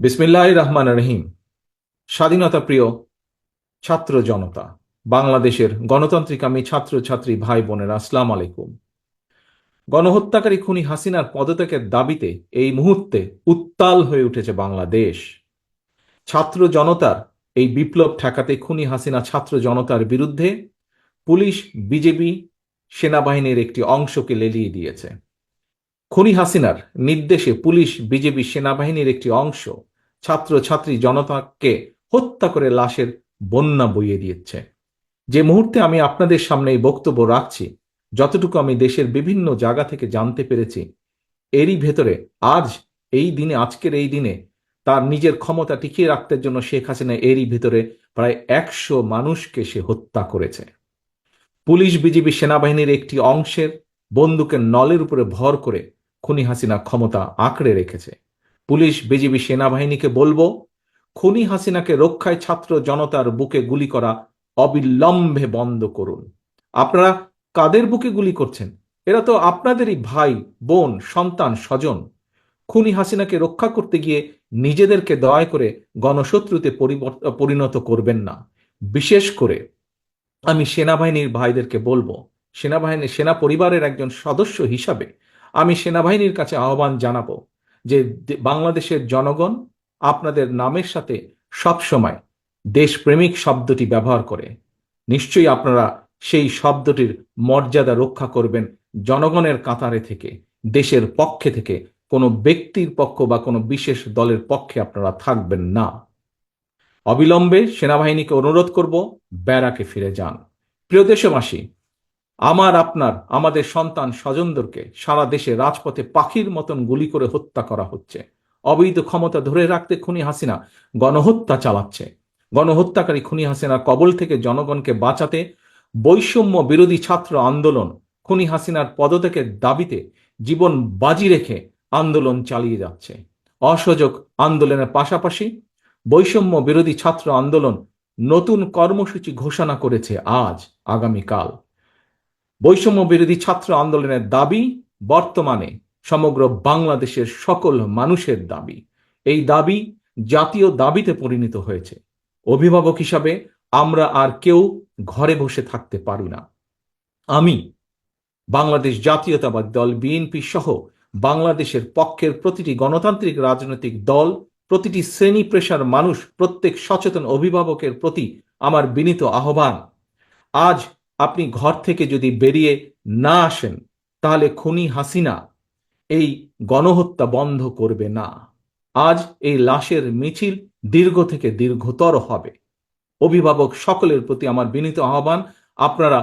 বিসমিল্লাহির রহমানির রহিম। স্বাধীনতা প্রিয় ছাত্র জনতা, বাংলাদেশের গণতান্ত্রিকামী ছাত্রছাত্রী ভাই বোনেরা, আসসালামু আলাইকুম। গণহত্যাকারী খুনি হাসিনার পদত্যাগের দাবিতে এই মুহূর্তে উত্তাল হয়ে উঠেছে বাংলাদেশ। ছাত্র জনতার এই বিপ্লব ঠেকাতে খুনি হাসিনা ছাত্র জনতার বিরুদ্ধে পুলিশ, বিজেপি, সেনাবাহিনীর একটি অংশকে লেলিয়ে দিয়েছে। খুনি হাসিনার নির্দেশে পুলিশ, বিজেপি, সেনাবাহিনীর একটি অংশ ছাত্রছাত্রী জনতাকে হত্যা করে লাশের বন্যা বইয়ে দিচ্ছে। যে মুহূর্তে আমি আপনাদের সামনে এই বক্তব্য রাখছি, যতটুকু আমি দেশের বিভিন্ন জায়গা থেকে জানতে পেরেছি, এরই ভেতরে আজকের এই দিনে তার নিজের ক্ষমতা টিকিয়ে রাখতে জন্য শেখ হাসিনা এরই ভেতরে প্রায় 100 মানুষকে সে হত্যা করেছে। পুলিশ, বিজিবি, সেনাবাহিনীর একটি অংশের বন্দুকের নলের উপরে ভর করে খুনি হাসিনা ক্ষমতা আঁকড়ে রেখেছে। পুলিশ, বিজিবি, সেনাবাহিনীকে বলবো, খুনি হাসিনাকে রক্ষায় ছাত্র জনতার বুকে গুলি করা অবিলম্বে বন্ধ করুন। আপনারা কাদের বুকে গুলি করছেন? এরা তো আপনাদেরই ভাই, বোন, সন্তান, স্বজন। খুনি হাসিনাকে রক্ষা করতে গিয়ে নিজেদেরকে দয়া করে গণশত্রুতে পরিণত করবেন না। বিশেষ করে আমি সেনাবাহিনীর ভাইদেরকে বলবো, সেনা পরিবারের একজন সদস্য হিসাবে আমি সেনাবাহিনীর কাছে আহ্বান জানাবো যে বাংলাদেশের জনগণ আপনাদের নামের সাথে সবসময় দেশপ্রেমিক শব্দটি ব্যবহার করে। নিশ্চয়ই আপনারা সেই শব্দটির মর্যাদা রক্ষা করবেন। জনগণের কাতারে থেকে, দেশের পক্ষে থেকে, কোনো ব্যক্তির পক্ষ বা কোনো বিশেষ দলের পক্ষে আপনারা থাকবেন না। অবিলম্বে সেনাবাহিনীকে অনুরোধ করব, ব্যারাকে ফিরে যান। প্রিয় দেশবাসী, আমাদের সন্তান স্বজনদেরকে সারা দেশে রাজপথে পাখির মতন গুলি করে হত্যা করা হচ্ছে। অবৈধ ক্ষমতা ধরে রাখতে খুনি হাসিনা গণহত্যা চালাচ্ছে। গণহত্যাকারী খুনি হাসিনার কবল থেকে জনগণকে বাঁচাতে বৈষম্য বিরোধী ছাত্র আন্দোলন খুনি হাসিনার পদত্যাগের দাবিতে জীবন বাজি রেখে আন্দোলন চালিয়ে যাচ্ছে। অসহযোগ আন্দোলনের পাশাপাশি বৈষম্য বিরোধী ছাত্র আন্দোলন নতুন কর্মসূচি ঘোষণা করেছে আগামীকাল। বৈষম্য বিরোধী ছাত্র আন্দোলনের দাবি বর্তমানে সমগ্র বাংলাদেশের সকল মানুষের দাবি। এই দাবি জাতীয় দাবিতে পরিণত হয়েছে। অভিভাবক হিসাবে আমরা আর কেউ ঘরে বসে থাকতে পারি না। আমি বাংলাদেশ জাতীয়তাবাদী দল বিএনপি সহ বাংলাদেশের পক্ষের প্রতিটি গণতান্ত্রিক রাজনৈতিক দল, প্রতিটি শ্রেণী পেশার মানুষ, প্রত্যেক সচেতন অভিভাবকের প্রতি আমার বিনীত আহ্বান, আজ আপনি ঘর থেকে যদি বেরিয়ে না আসেন, তাহলে খুনি হাসিনা এই গণহত্যা বন্ধ করবে না। আজ এই লাশের মিছিল দীর্ঘ থেকে দীর্ঘতর হবে। অভিভাবক সকলের প্রতি আমার বিনীত আহ্বান, আপনারা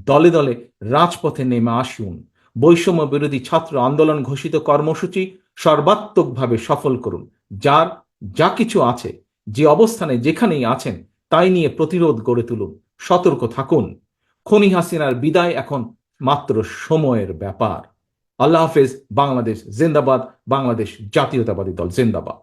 দলে দলে রাজপথে নেমে আসুন। বৈষম্য বিরোধী ছাত্র আন্দোলন ঘোষিত কর্মসূচি সর্বাত্মকভাবে সফল করুন। যার যা কিছু আছে, যে অবস্থানে যেখানেই আছেন, তাই নিয়ে প্রতিরোধ গড়ে তুলুন। সতর্ক থাকুন। খুনি হাসিনার বিদায় এখন মাত্র সময়ের ব্যাপার। আল্লাহ হাফেজ। বাংলাদেশ জিন্দাবাদ। বাংলাদেশ জাতীয়তাবাদী দল জিন্দাবাদ।